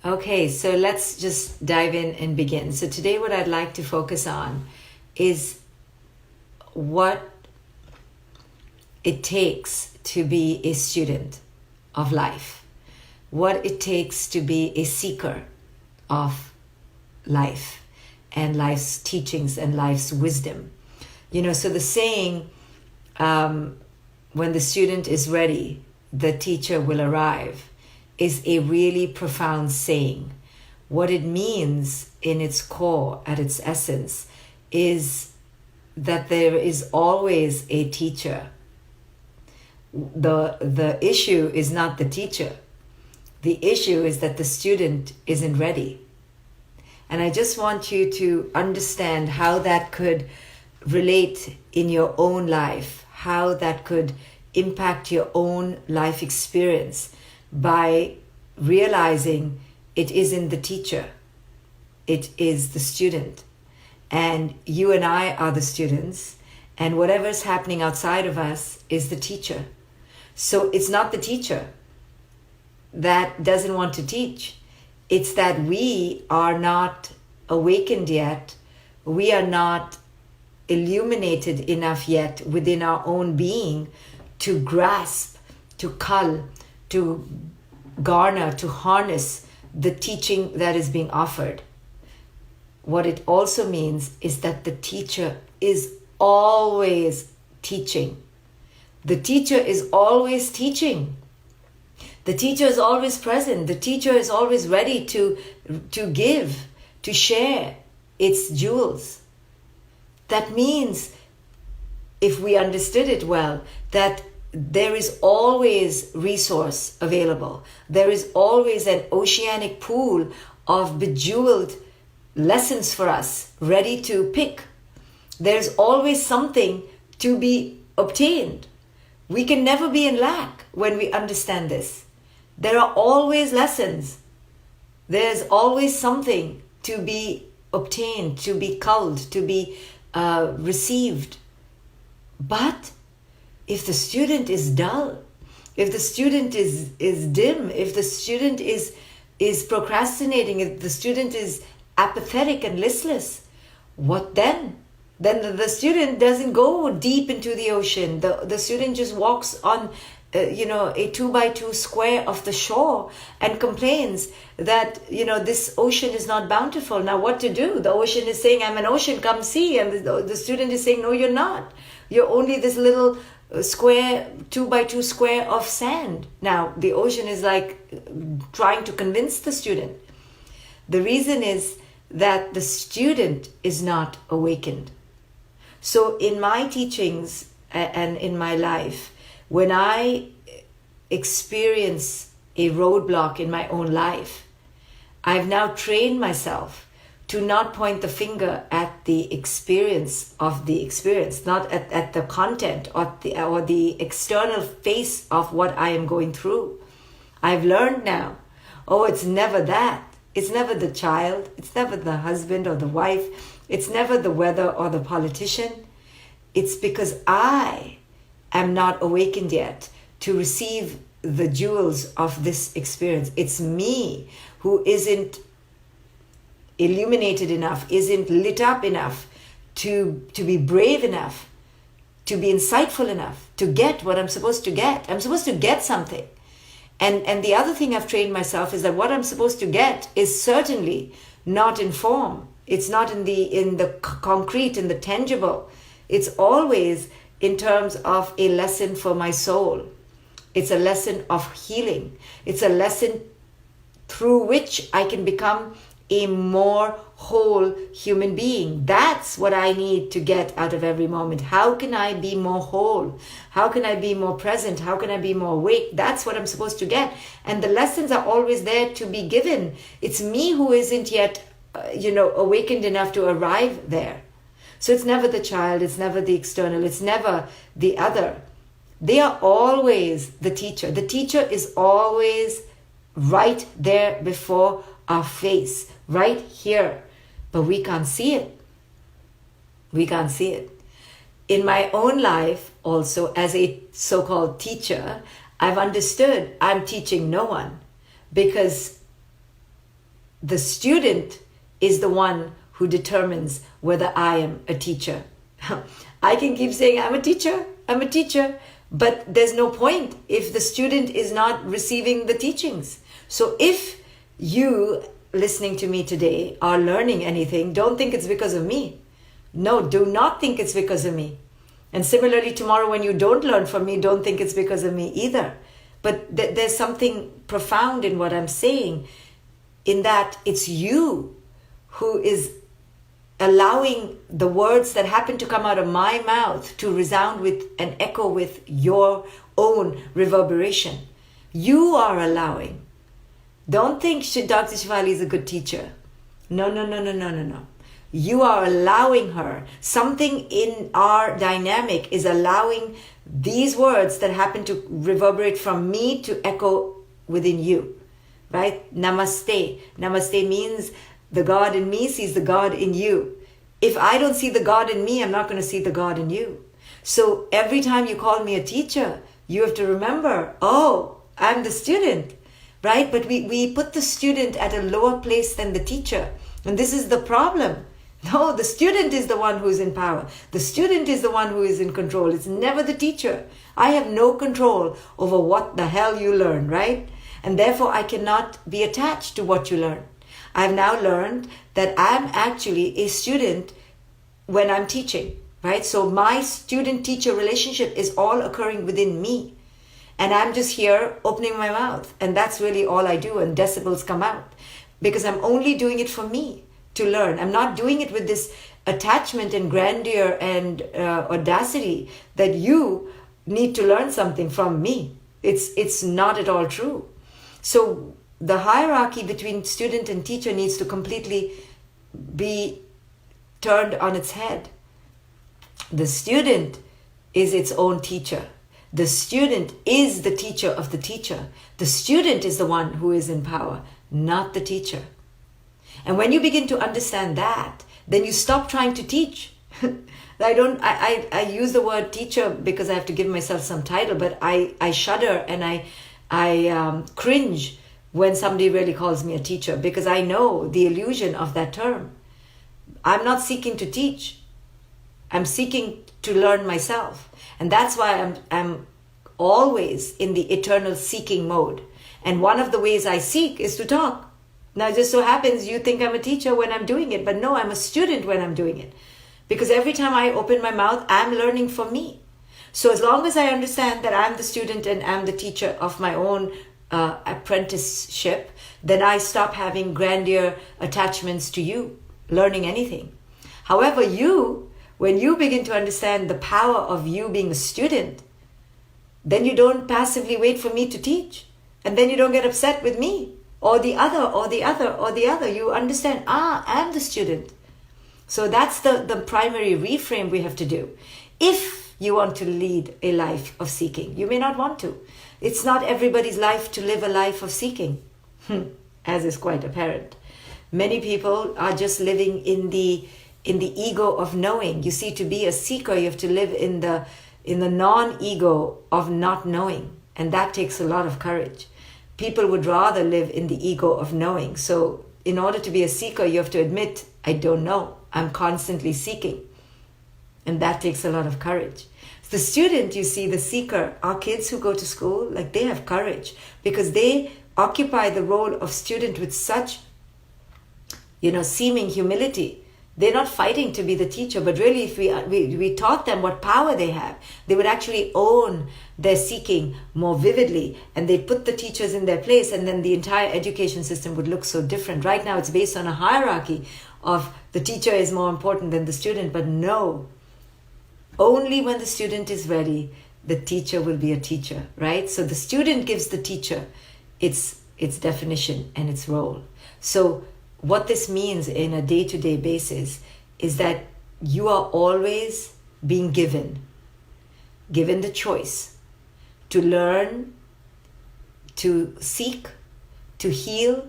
Okay, so let's just dive in and begin. So today what I'd like to focus on is what it takes to be a student of life, what it takes to be a seeker of life and life's teachings and life's wisdom. So the saying, when the student is ready, the teacher will arrive, is a really profound saying. What it means in its core, at its essence, is that there is always a teacher. The issue is not the teacher. The issue is that the student isn't ready. And I just want you to understand how that could relate in your own life, how that could impact your own life experience by realizing it isn't the teacher, it is the student. And you and I are the students, and whatever's happening outside of us is the teacher. So it's not the teacher that doesn't want to teach. It's that we are not awakened yet. We are not illuminated enough yet within our own being to grasp, to cull, to garner, to harness the teaching that is being offered. What it also means is that the teacher is always teaching. The teacher is always teaching. The teacher is always present. The teacher is always ready to give, to share its jewels. That means, if we understood it well, that there is always resource available. There is always an oceanic pool of bejeweled lessons for us, ready to pick. There's always something to be obtained. We can never be in lack when we understand this. There are always lessons. There's always something to be obtained, to be culled, to be received. But if the student is dull, if the student is dim, if the student is procrastinating, if the student is apathetic and listless, what then? Then the student doesn't go deep into the ocean. The student just walks on a 2x2 square of the shore and complains that this ocean is not bountiful. Now what to do? The ocean is saying, I'm an ocean, come see. And the student is saying, no, you're not. You're only this little square, 2x2 square of sand. Now the ocean is like trying to convince the student. The reason is that the student is not awakened. So in my teachings and in my life, when I experience a roadblock in my own life, I've now trained myself to not point the finger at the experience of the experience, not at the content or the external face of what I am going through. I've learned now, it's never that. It's never the child. It's never the husband or the wife. It's never the weather or the politician. It's because I am not awakened yet to receive the jewels of this experience. It's me who isn't illuminated enough, isn't lit up enough to be brave enough, to be insightful enough, to get what I'm supposed to get. I'm supposed to get something. And the other thing I've trained myself is that what I'm supposed to get is certainly not in form. It's not in the concrete, in the tangible. It's always in terms of a lesson for my soul. It's a lesson of healing. It's a lesson through which I can become a more whole human being. That's what I need to get out of every moment. How can I be more whole? How can I be more present? How can I be more awake? That's what I'm supposed to get. And the lessons are always there to be given. It's me who isn't yet, awakened enough to arrive there. So it's never the child, it's never the external, it's never the other. They are always the teacher. The teacher is always right there before our face, right here. But we can't see it. We can't see it. In my own life, also, as a so-called teacher, I've understood I'm teaching no one, because the student is the one who determines whether I am a teacher. I can keep saying, I'm a teacher, but there's no point if the student is not receiving the teachings. So if you listening to me today are learning anything, don't think it's because of me. No, do not think it's because of me. And similarly, tomorrow when you don't learn from me, don't think it's because of me either. But there's something profound in what I'm saying, in that it's you who is allowing the words that happen to come out of my mouth to resound with and echo with your own reverberation. You are allowing. Don't think Dr. Shefali is a good teacher. No. You are allowing her. Something in our dynamic is allowing these words that happen to reverberate from me to echo within you. Right? Namaste. Namaste means the God in me sees the God in you. If I don't see the God in me, I'm not going to see the God in you. So every time you call me a teacher, you have to remember, oh, I'm the student. Right? But we put the student at a lower place than the teacher. And this is the problem. No, the student is the one who is in power. The student is the one who is in control. It's never the teacher. I have no control over what the hell you learn, right? And therefore, I cannot be attached to what you learn. I've now learned that I'm actually a student when I'm teaching, right? So my student-teacher relationship is all occurring within me. And I'm just here opening my mouth. And that's really all I do. And decibels come out. Because I'm only doing it for me to learn. I'm not doing it with this attachment and grandeur and audacity that you need to learn something from me. It's not at all true. So the hierarchy between student and teacher needs to completely be turned on its head. The student is its own teacher. The student is the teacher of the teacher. The student is the one who is in power, not the teacher. And when you begin to understand that, then you stop trying to teach. I use the word teacher because I have to give myself some title, but I shudder and I cringe when somebody really calls me a teacher, because I know the illusion of that term. I'm not seeking to teach. I'm seeking to learn myself. And that's why I'm always in the eternal seeking mode. And one of the ways I seek is to talk. Now, it just so happens you think I'm a teacher when I'm doing it, but no, I'm a student when I'm doing it. Because every time I open my mouth, I'm learning for me. So as long as I understand that I'm the student and I'm the teacher of my own apprenticeship, then I stop having grandeur attachments to you, learning anything. However, when you begin to understand the power of you being a student, then you don't passively wait for me to teach. And then you don't get upset with me. Or the other. You understand, I'm the student. So that's the primary reframe we have to do. If you want to lead a life of seeking, you may not want to. It's not everybody's life to live a life of seeking, as is quite apparent. Many people are just living in the ego of knowing. You see, to be a seeker, you have to live in the non-ego of not knowing. And that takes a lot of courage. People would rather live in the ego of knowing. So in order to be a seeker, you have to admit, I don't know. I'm constantly seeking. And that takes a lot of courage. The student, you see, the seeker, our kids who go to school, like they have courage because they occupy the role of student with such, seeming humility. They're not fighting to be the teacher, but really if we taught them what power they have, they would actually own their seeking more vividly, and they'd put the teachers in their place, and then the entire education system would look so different. Right now it's based on a hierarchy of the teacher is more important than the student, but no. Only when the student is ready, the teacher will be a teacher, right? So the student gives the teacher its definition and its role. So what this means in a day-to-day basis is that you are always being given the choice to learn, to seek, to heal.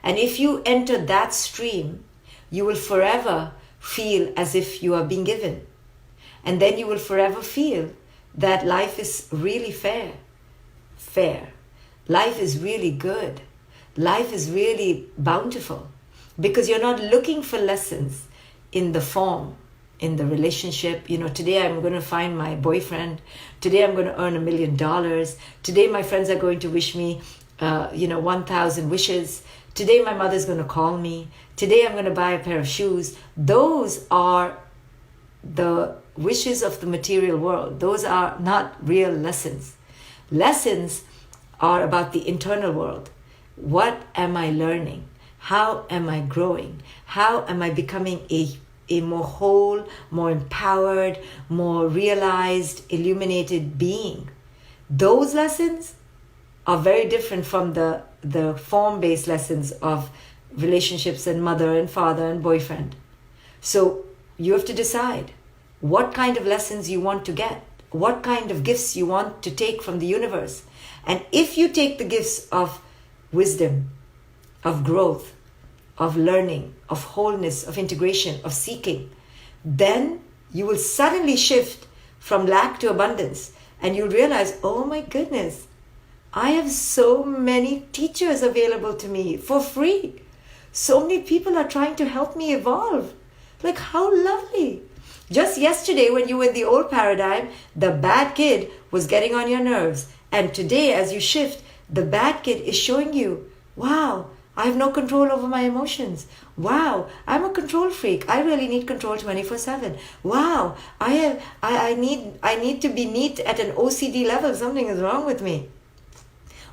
And if you enter that stream, you will forever feel as if you are being given. And then you will forever feel that life is really fair. Life is really good. life is really bountiful, because you're not looking for lessons in the form, in the relationship. Today I'm going to find my boyfriend. Today I'm going to earn $1 million. Today my friends are going to wish me, 1,000 wishes. Today my mother's going to call me. Today I'm going to buy a pair of shoes. Those are the wishes of the material world. Those are not real lessons. Lessons are about the internal world. What am I learning? How am I growing? How am I becoming a more whole, more empowered, more realized, illuminated being? Those lessons are very different from the form-based lessons of relationships and mother and father and boyfriend. So you have to decide what kind of lessons you want to get, what kind of gifts you want to take from the universe. And if you take the gifts of wisdom, of growth, of learning, of wholeness, of integration, of seeking, then you will suddenly shift from lack to abundance. And you'll realize, oh my goodness, I have so many teachers available to me for free. So many people are trying to help me evolve. Like, how lovely. Just yesterday, when you were in the old paradigm, the bad kid was getting on your nerves. And today, as you shift, the bad kid is showing you, wow, I have no control over my emotions. Wow, I'm a control freak. I really need control 24/7. Wow, I need to be neat at an OCD level. Something is wrong with me.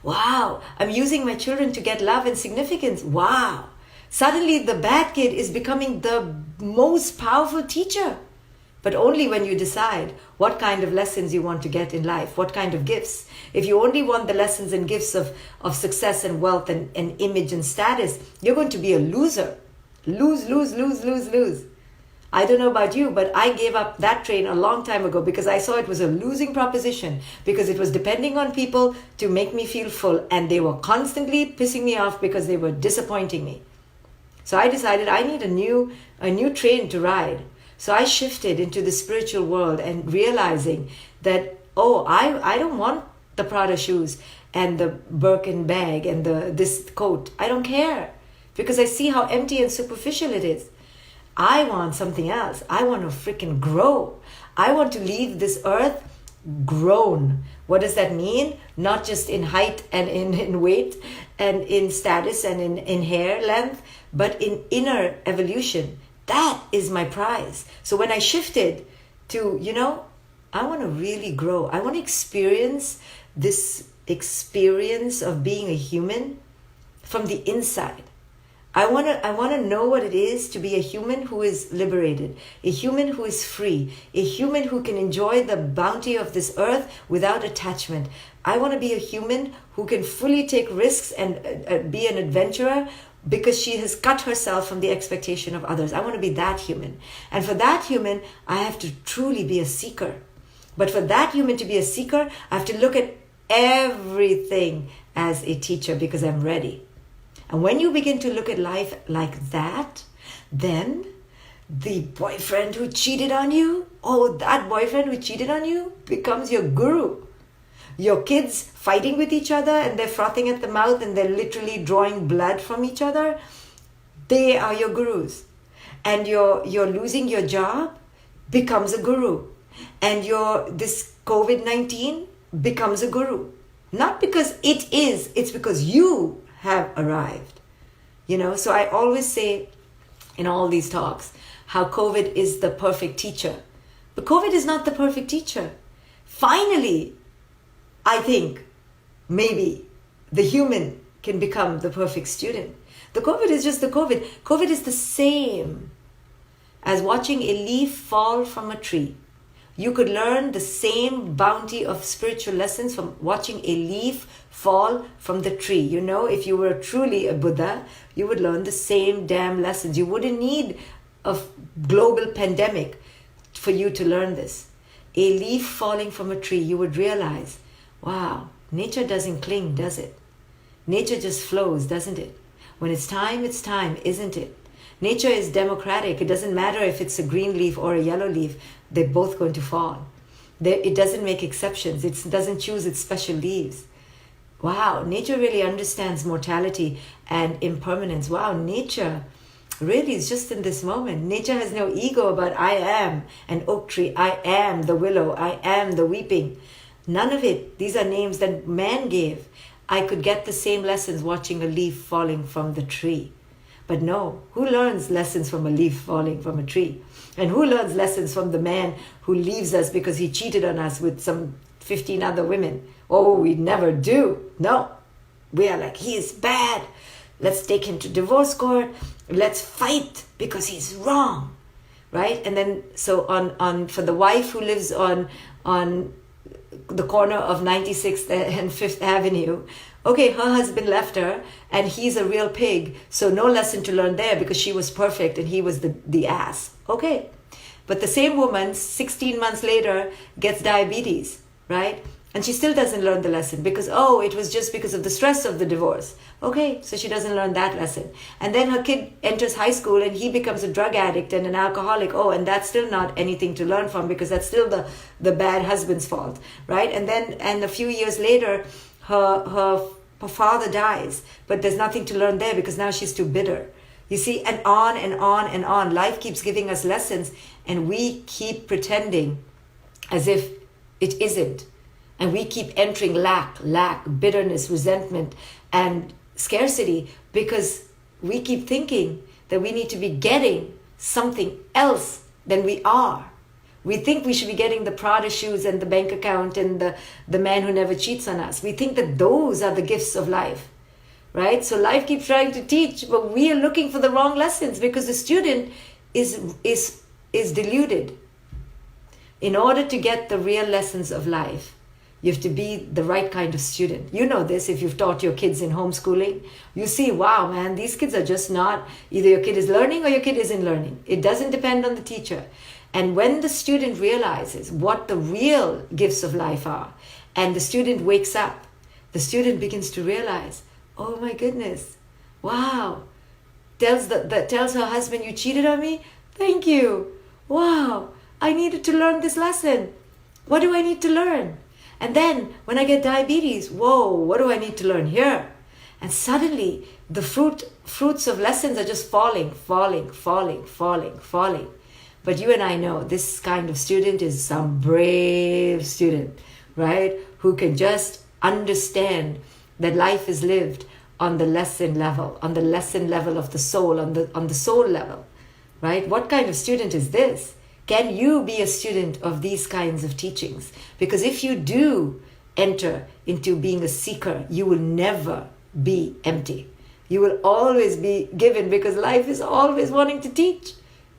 Wow, I'm using my children to get love and significance. Wow. Suddenly the bad kid is becoming the most powerful teacher. But only when you decide what kind of lessons you want to get in life, what kind of gifts. If you only want the lessons and gifts of success and wealth and image and status, you're going to be a loser. Lose, lose, lose, lose, lose. I don't know about you, but I gave up that train a long time ago because I saw it was a losing proposition, because it was depending on people to make me feel full, and they were constantly pissing me off because they were disappointing me. So I decided I need a new train to ride. So I shifted into the spiritual world and realizing that, I don't want the Prada shoes and the Birkin bag and this coat. I don't care, because I see how empty and superficial it is. I want something else. I want to freaking grow. I want to leave this earth grown. What does that mean? Not just in height and in weight and in status and in hair length, but in inner evolution. That is my prize. So when I shifted to, I want to really grow. I want to experience this experience of being a human from the inside. I want to know what it is to be a human who is liberated, a human who is free, a human who can enjoy the bounty of this earth without attachment. I want to be a human who can fully take risks and be an adventurer, because she has cut herself from the expectation of others. I want to be that human. And for that human, I have to truly be a seeker. But for that human to be a seeker, I have to look at everything as a teacher, because I'm ready. And when you begin to look at life like that, then the boyfriend who cheated on you, that boyfriend who cheated on you becomes your guru. Your kids fighting with each other and they're frothing at the mouth and they're literally drawing blood from each other, they are your gurus. And you're losing your job becomes a guru. And this COVID-19 becomes a guru. Not because it's because you have arrived. So I always say in all these talks how COVID is the perfect teacher. But COVID is not the perfect teacher. Finally, I think maybe the human can become the perfect student. The COVID is just the COVID. COVID is the same as watching a leaf fall from a tree. You could learn the same bounty of spiritual lessons from watching a leaf fall from the tree. If you were truly a Buddha, you would learn the same damn lessons. You wouldn't need a global pandemic for you to learn this. A leaf falling from a tree, you would realize, wow, nature doesn't cling, does it? Nature just flows, doesn't it? When it's time, isn't it? Nature is democratic. It doesn't matter if it's a green leaf or a yellow leaf. They're both going to fall. It doesn't make exceptions. It doesn't choose its special leaves. wow, nature really understands mortality and impermanence. Wow, nature really is just in this moment. Nature has no ego about I am an oak tree, I am the willow, I am the weeping. None of it. These are names that man gave. I could get the same lessons watching a leaf falling from the tree. But no, who learns lessons from a leaf falling from a tree? And who learns lessons from the man who leaves us because he cheated on us with some 15 other women? Oh, we never do. No. We are like, he is bad. Let's take him to divorce court. Let's fight because he's wrong. Right? And then so on for the wife who lives on the corner of 96th and 5th Avenue, okay, her husband left her and he's a real pig, so no lesson to learn there because she was perfect and he was the ass. Okay. But the same woman 16 months later gets diabetes, right? And she still doesn't learn the lesson because, oh, it was just because of the stress of the divorce. Okay, so she doesn't learn that lesson. And then her kid enters high school and he becomes a drug addict and an alcoholic. Oh, and that's still not anything to learn from because that's still the bad husband's fault, right? And a few years later, her father dies, but there's nothing to learn there because now she's too bitter. You see, and on and on and on. Life keeps giving us lessons and we keep pretending as if it isn't. And we keep entering lack, bitterness, resentment, and scarcity because we keep thinking that we need to be getting something else than we are. We think we should be getting the Prada shoes and the bank account and the man who never cheats on us. We think that those are the gifts of life, right? So life keeps trying to teach, but we are looking for the wrong lessons because the student is deluded. In order to get the real lessons of life, you have to be the right kind of student. You know this if you've taught your kids in homeschooling. You see, wow, man, these kids are just not, either your kid is learning or your kid isn't learning. It doesn't depend on the teacher. And when the student realizes what the real gifts of life are, and the student wakes up, the student begins to realize, oh my goodness, wow. Tells her husband, you cheated on me? Thank you. Wow, I needed to learn this lesson. What do I need to learn? And then when I get diabetes, whoa, what do I need to learn here? And suddenly the fruits of lessons are just falling. But you and I know this kind of student is some brave student, right? Who can just understand that life is lived on the lesson level of the soul, on the soul level, right? What kind of student is this? Can you be a student of these kinds of teachings? Because if you do enter into being a seeker, you will never be empty. You will always be given because life is always wanting to teach.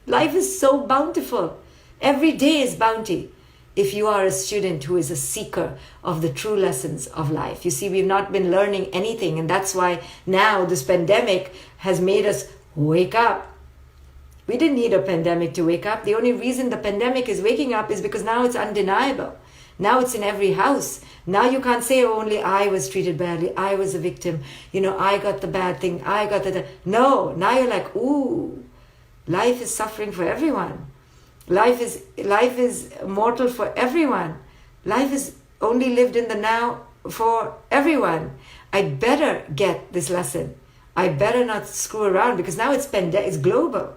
Life is so bountiful. Every day is bounty. If you are a student who is a seeker of the true lessons of life. You see, we've not been learning anything, and that's why now this pandemic has made us wake up. We didn't need a pandemic to wake up. The only reason the pandemic is waking up is because now it's undeniable. Now it's in every house. Now you can't say only I was treated badly, I was a victim, I got the bad thing, I got the... No, now you're like, ooh, life is suffering for everyone. Life is mortal for everyone. Life is only lived in the now for everyone. I better get this lesson. I better not screw around because now it's global.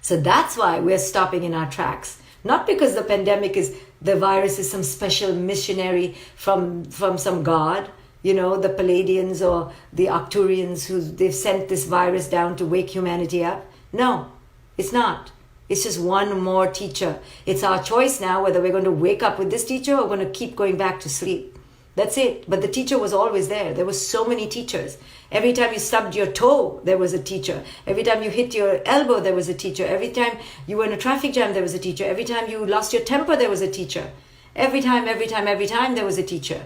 So that's why we're stopping in our tracks. Not because the virus is some special missionary from some god, the Palladians or the Arcturians they've sent this virus down to wake humanity up. No, it's not. It's just one more teacher. It's our choice now whether we're going to wake up with this teacher or we're going to keep going back to sleep. That's it. But the teacher was always there. There were so many teachers. Every time you stubbed your toe, there was a teacher. Every time you hit your elbow, there was a teacher. Every time you were in a traffic jam, there was a teacher. Every time you lost your temper, there was a teacher. Every time, there was a teacher.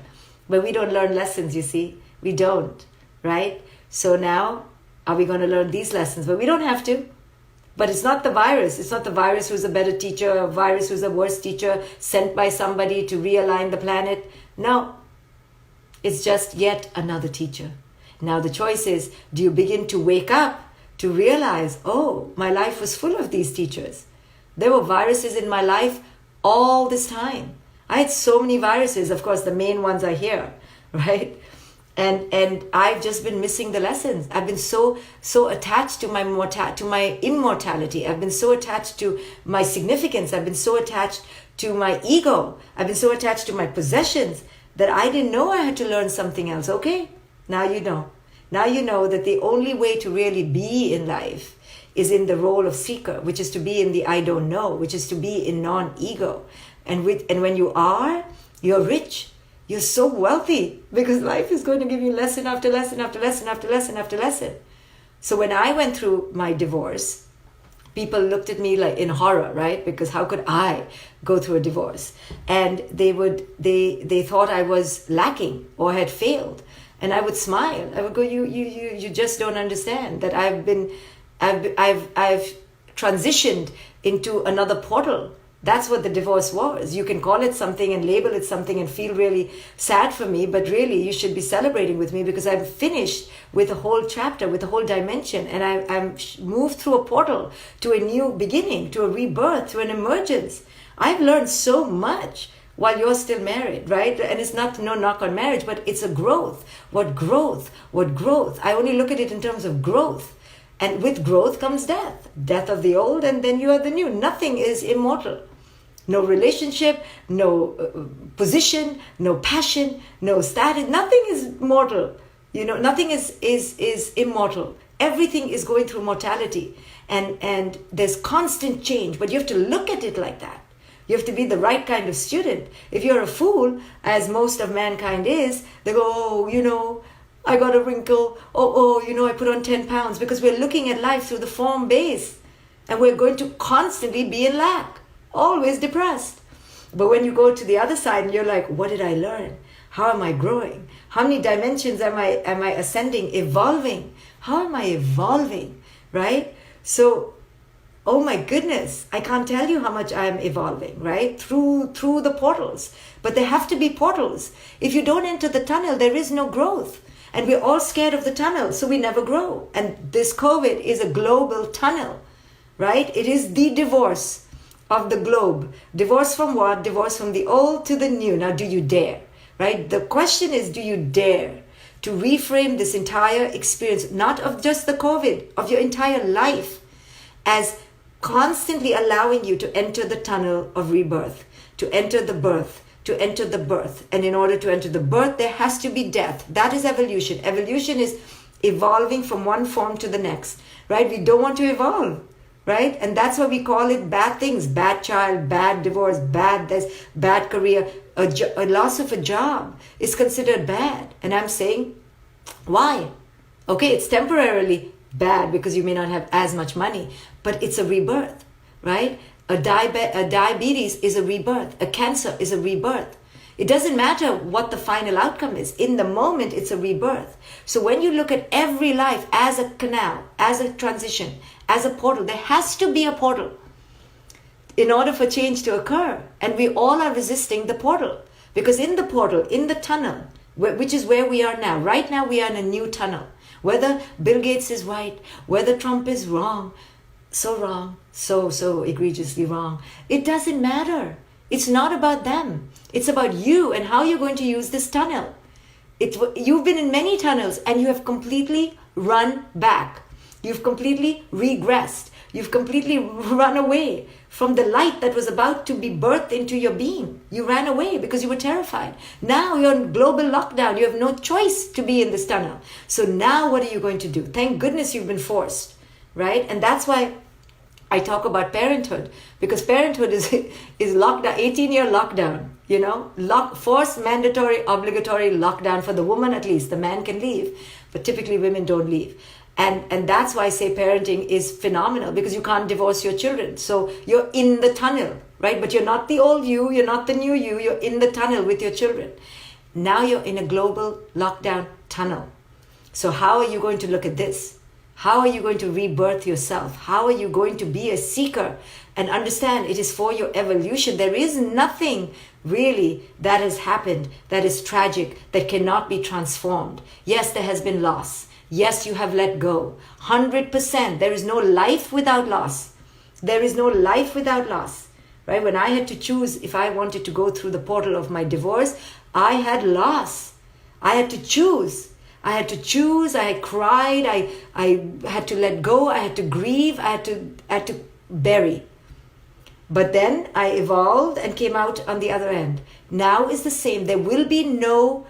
But we don't learn lessons, you see. We don't, right? So now, are we going to learn these lessons? But we don't have to. But it's not the virus. It's not the virus who's a better teacher, a virus who's a worse teacher, sent by somebody to realign the planet. No. It's just yet another teacher. Now the choice is, do you begin to wake up to realize, oh, my life was full of these teachers. There were viruses in my life all this time. I had so many viruses. Of course, the main ones are here, right? And I've just been missing the lessons. I've been so attached to my immortality. I've been so attached to my significance. I've been so attached to my ego. I've been so attached to my possessions that I didn't know I had to learn something else. Okay, now you know. Now you know that the only way to really be in life is in the role of seeker, which is to be in the I don't know, which is to be in non-ego. And when you are, you're rich. You're so wealthy because life is going to give you lesson after lesson after lesson after lesson after lesson. So when I went through my divorce, people looked at me like in horror, right? Because how could I go through a divorce? And they thought I was lacking or had failed. And I would smile. I would go, you just don't understand that I've transitioned into another portal. That's what the divorce was. You can call it something and label it something and feel really sad for me, but really you should be celebrating with me because I'm finished with a whole chapter, with a whole dimension, and I'm moved through a portal to a new beginning, to a rebirth, to an emergence. I've learned so much while you're still married, right? And it's not no knock on marriage, but it's a growth. What growth? What growth? I only look at it in terms of growth. And with growth comes death. Death of the old, and then you are the new. Nothing is immortal. No relationship, no position, no passion, no status. Nothing is mortal. Nothing is immortal. Everything is going through mortality. And there's constant change. But you have to look at it like that. You have to be the right kind of student. If you're a fool, as most of mankind is, they go, I got a wrinkle. I put on 10 pounds, because we're looking at life through the form base. And we're going to constantly be in lack, always depressed. But when you go to the other side and you're like, what did I learn? How am I growing? How many dimensions am I ascending, evolving? How am I evolving, right? So, oh my goodness, I can't tell you how much I am evolving, right? Through the portals. But there have to be portals. If you don't enter the tunnel, there is no growth. And we're all scared of the tunnel, so we never grow. And this COVID is a global tunnel, right? It is the divorce of the globe. Divorce from what? Divorce from the old to the new. Now, do you dare, right? The question is, do you dare to reframe this entire experience, not of just the COVID, of your entire life, as constantly allowing you to enter the tunnel of rebirth, to enter the birth, to enter the birth. And in order to enter the birth, there has to be death. That is evolution. Evolution is evolving from one form to the next, right? We don't want to evolve, right? And that's why we call it bad things. Bad child, bad divorce, bad this, bad career. A loss of a job is considered bad. And I'm saying, why? Okay, it's temporarily bad because you may not have as much money, but it's a rebirth, right? A diabetes is a rebirth. A cancer is a rebirth. It doesn't matter what the final outcome is. In the moment, it's a rebirth. So when you look at every life as a canal, as a transition, as a portal, there has to be a portal in order for change to occur. And we all are resisting the portal. Because in the portal, in the tunnel, which is where we are now, right now we are in a new tunnel. Whether Bill Gates is right, whether Trump is wrong, so egregiously wrong. It doesn't matter. It's not about them. It's about you and how you're going to use this tunnel. You've been in many tunnels and you have completely run back. You've completely regressed. You've completely run away from the light that was about to be birthed into your being. You ran away because you were terrified. Now you're in global lockdown. You have no choice to be in this tunnel. So now what are you going to do? Thank goodness you've been forced, right? And that's why I talk about parenthood, because parenthood is lockdown, 18-year lockdown, forced, mandatory, obligatory lockdown for the woman at least. The man can leave, but typically women don't leave. And that's why I say parenting is phenomenal, because you can't divorce your children. So you're in the tunnel, right? But you're not the old you, you're not the new you, you're in the tunnel with your children. Now you're in a global lockdown tunnel. So how are you going to look at this? How are you going to rebirth yourself? How are you going to be a seeker and understand it is for your evolution? There is nothing really that has happened that is tragic, that cannot be transformed. Yes, there has been loss. Yes, you have let go. 100%. There is no life without loss. There is no life without loss. Right? When I had to choose if I wanted to go through the portal of my divorce, I had loss. I had to choose. I had cried, I had to let go, I had to grieve, I had to bury. But then I evolved and came out on the other end. Now is the same. There will be no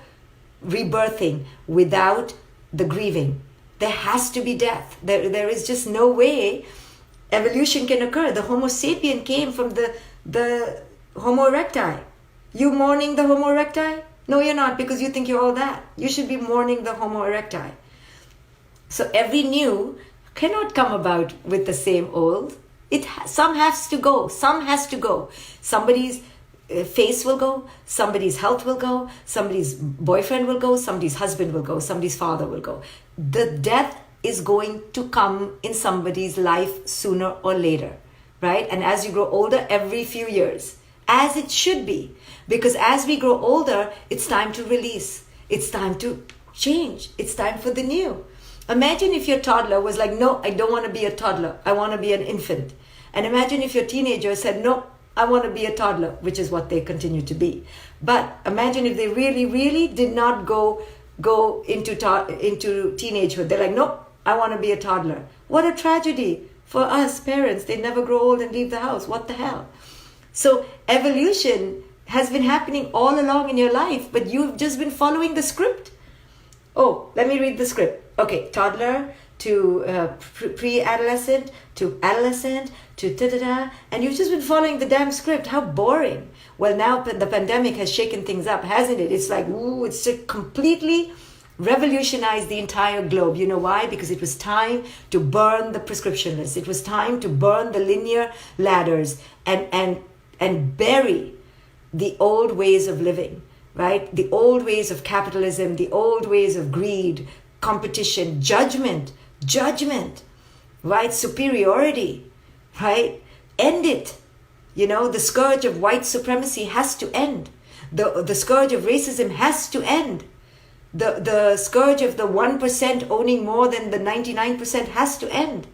rebirthing without the grieving. There has to be death. There is just no way evolution can occur. The Homo sapien came from the Homo erecti. You mourning the Homo erecti? No, you're not, because you think you're all that. You should be mourning the Homo erecti. So every new cannot come about with the same old. Some has to go. Some has to go. Somebody's face will go. Somebody's health will go. Somebody's boyfriend will go. Somebody's husband will go. Somebody's father will go. The death is going to come in somebody's life sooner or later, right? And as you grow older, every few years, as it should be. Because as we grow older, it's time to release. It's time to change. It's time for the new. Imagine if your toddler was like, no, I don't want to be a toddler. I want to be an infant. And imagine if your teenager said, no, I want to be a toddler, which is what they continue to be. But imagine if they really, really did not go into teenagehood. They're like, no, I want to be a toddler. What a tragedy for us parents. They never grow old and leave the house. What the hell? So evolution has been happening all along in your life, but you've just been following the script. Oh, let me read the script. Okay, toddler to pre-adolescent to adolescent to da-da-da, and you've just been following the damn script. How boring. Well, now the pandemic has shaken things up, hasn't it? It's like, ooh, it's just completely revolutionized the entire globe. You know why? Because it was time to burn the prescription list. It was time to burn the linear ladders and bury the old ways of living, right? The old ways of capitalism, the old ways of greed, competition, judgment, right? Superiority, right? End it. You know, the scourge of white supremacy has to end. The scourge of racism has to end. The scourge of the 1% owning more than the 99% has to end.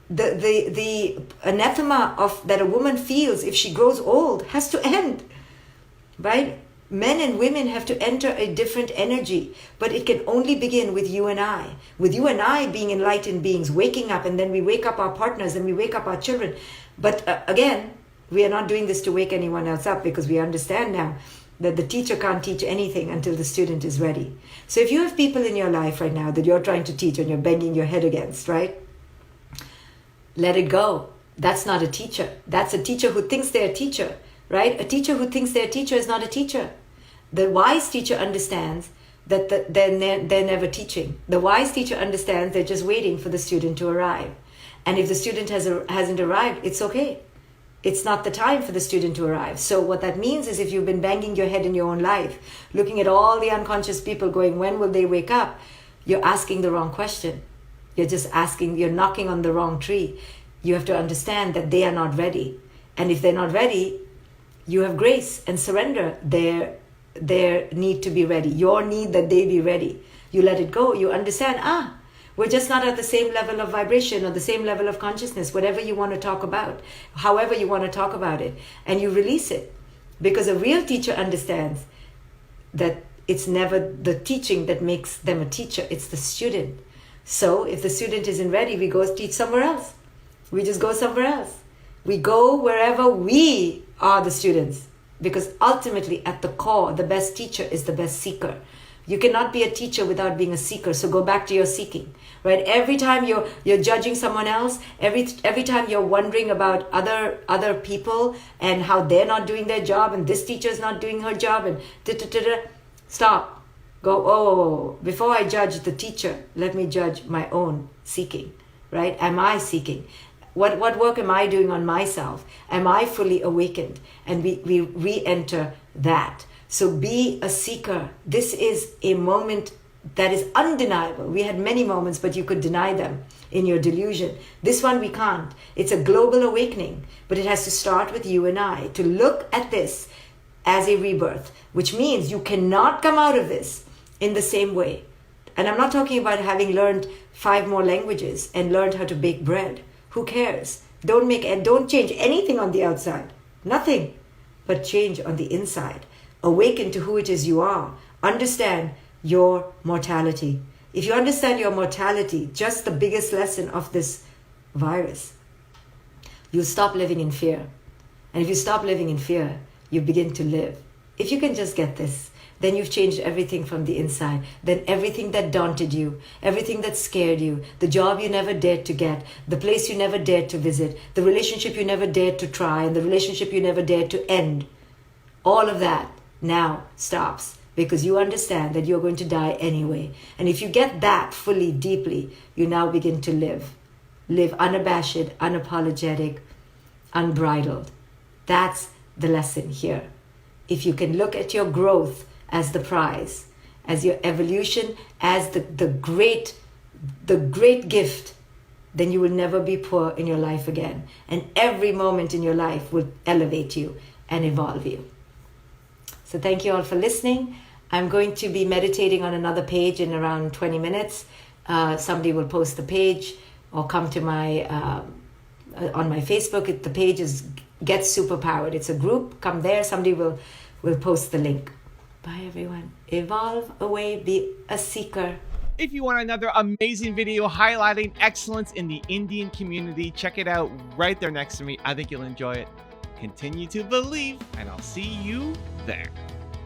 The anathema of that a woman feels if she grows old has to end, right? Men and women have to enter a different energy, but it can only begin with you and I being enlightened beings, waking up, and then we wake up our partners and we wake up our children. But again, we are not doing this to wake anyone else up, because we understand now that the teacher can't teach anything until the student is ready. So if you have people in your life right now that you're trying to teach and you're banging your head against, right? Let it go. That's not a teacher. That's a teacher who thinks they're a teacher, right? A teacher who thinks they're a teacher is not a teacher. The wise teacher understands that they're never teaching. The wise teacher understands they're just waiting for the student to arrive. And if the student hasn't arrived, it's okay. It's not the time for the student to arrive. So what that means is, if you've been banging your head in your own life, looking at all the unconscious people going, when will they wake up? You're asking the wrong question. You're knocking on the wrong tree. You have to understand that they are not ready. And if they're not ready, you have grace and surrender their need to be ready, your need that they be ready. You let it go. You understand, we're just not at the same level of vibration or the same level of consciousness, whatever you want to talk about, however you want to talk about it. And you release it. Because a real teacher understands that it's never the teaching that makes them a teacher, it's the student. So if the student isn't ready, we go teach somewhere else. We just go somewhere else. We go wherever we are the students. Because ultimately, at the core, the best teacher is the best seeker. You cannot be a teacher without being a seeker. So go back to your seeking, right? Every time you're judging someone else, every time you're wondering about other people and how they're not doing their job, and this teacher's not doing her job, and stop. Go, before I judge the teacher, let me judge my own seeking, right? Am I seeking? What work am I doing on myself? Am I fully awakened? And we re-enter that. So be a seeker. This is a moment that is undeniable. We had many moments, but you could deny them in your delusion. This one we can't. It's a global awakening, but it has to start with you and I to look at this as a rebirth, which means you cannot come out of this in the same way. And I'm not talking about having learned 5 more languages and learned how to bake bread. Who cares? Don't change anything on the outside. Nothing. But change on the inside. Awaken to who it is you are. understand your mortality. If you understand your mortality, just the biggest lesson of this virus, you'll stop living in fear. And if you stop living in fear, you begin to live. If you can just get this, then you've changed everything from the inside. Then everything that daunted you, everything that scared you, the job you never dared to get, the place you never dared to visit, the relationship you never dared to try, and the relationship you never dared to end, all of that now stops, because you understand that you're going to die anyway. And if you get that fully, deeply, you now begin to live. Live unabashed, unapologetic, unbridled. That's the lesson here. If you can look at your growth as the prize, as your evolution, as the great gift, then you will never be poor in your life again. And every moment in your life will elevate you and evolve you. So thank you all for listening. I'm going to be meditating on another page in around 20 minutes. Somebody will post the page or come to my on my Facebook. The page is Get Superpowered. It's a group. Come there. Somebody will post the link. Bye, everyone. Evolve away. Be a seeker. If you want another amazing video highlighting excellence in the Indian community, check it out right there next to me. I think you'll enjoy it. Continue to believe, and I'll see you there.